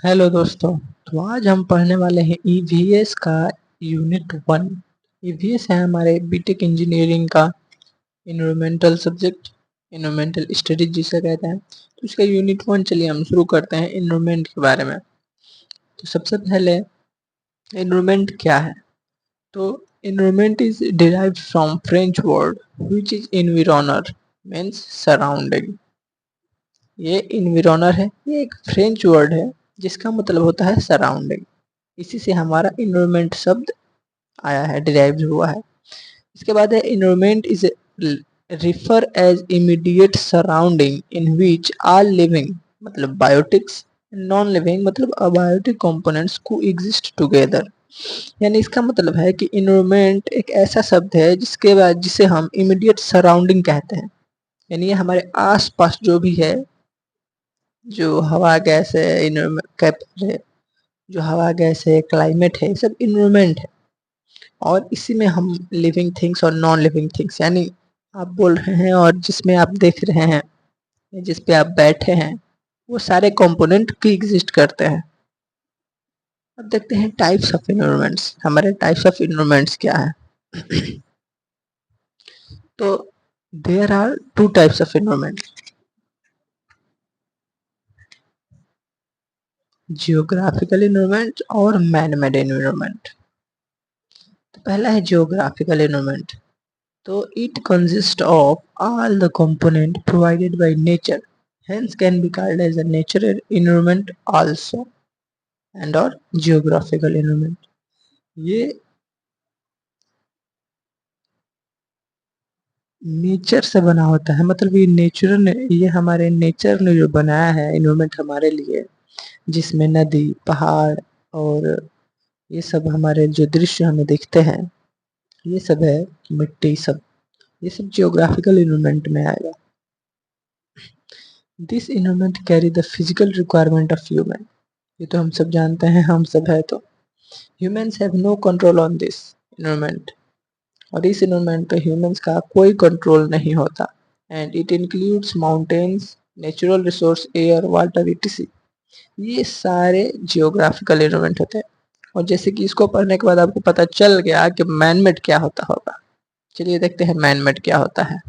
Hello दोस्तों। तो आज हम पढ़ने वाले हैं ईवीएस का यूनिट 1। ईवीएस है हमारे बीटेक इंजीनियरिंग का इन्वायरमेंटल सब्जेक्ट, इन्वायरमेंटल स्टडीज जिसे कहते हैं। तो इसका यूनिट 1 चलिए हम शुरू करते हैं इन्वायरमेंट के बारे में। तो सबसे पहले इन्वायरमेंट क्या है? तो environment is derived from French word which is environner, means surrounding. ये इन्विरोनर है, ये एक फ्रेंच वर्ड है जिसका मतलब होता है सराउंडिंग। इसी से हमारा इन्वायरमेंट शब्द आया है, डिराइव हुआ है। इसके बाद है environment is refer as immediate surrounding in which all living मतलब बायोटिक्स, नॉन लिविंग मतलब abiotic components coexist together. यानी इसका मतलब है कि इन्वायरमेंट एक ऐसा शब्द है जिसके बाद जिसे हम इमीडिएट सराउंडिंग कहते हैं। यानी ये हमारे आस पास जो भी है, जो हवा गैस है, जो हवा गैस है, क्लाइमेट है, सब इन्वायरमेंट है। और इसी में हम लिविंग थिंग्स और नॉन लिविंग थिंग्स, यानी आप बोल रहे हैं और जिसमें आप देख रहे हैं, जिस पे आप बैठे हैं, वो सारे कंपोनेंट की एग्जिस्ट करते हैं। अब देखते हैं टाइप्स ऑफ इन्वायरमेंट्स। हमारे टाइप्स ऑफ इन्वायरमेंट्स क्या है? तो there are two types of environment, geographical environment और मैन मेड इन्वायरमेंट। तो पहला है geographical environment. So it consists of all the component provided by nature, hence can be called as a natural environment also and or geographical environment। ये nature से बना होता है, मतलब ये नेचर ने, ये हमारे नेचर ने जो बनाया है इन्वायरमेंट हमारे लिए, जिसमें नदी, पहाड़ और ये सब हमारे जो दृश्य हमें दिखते हैं, ये सब है, मिट्टी सब, ये सब जियोग्राफिकल इन्वायरमेंट में आएगा। This environment carry the physical requirement of human. ये तो हम सब जानते हैं, हम सब है तो humans have no control on this environment. और इस इन्वायरमेंट पे ह्यूमंस का कोई कंट्रोल नहीं होता। And it includes mountains, natural resource, air, water, etc.. ये सारे जियोग्राफिकल इन्वायरमेंट होते हैं। और जैसे कि इसको पढ़ने के बाद आपको पता चल गया कि मैनमेड क्या होता होगा, चलिए देखते हैं मैनमेड क्या होता है।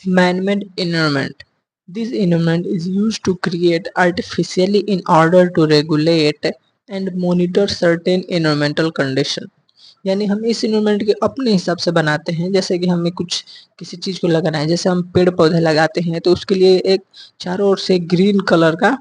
Man-made environment. This environment is used to create artificially in order to regulate and monitor certain environmental condition। यानी हम इस इन्वायरमेंट के अपने हिसाब से बनाते हैं। जैसे कि हमें कुछ किसी चीज को लगाना है, जैसे हम पेड़ पौधे लगाते हैं तो उसके लिए एक चारों ओर से ग्रीन कलर का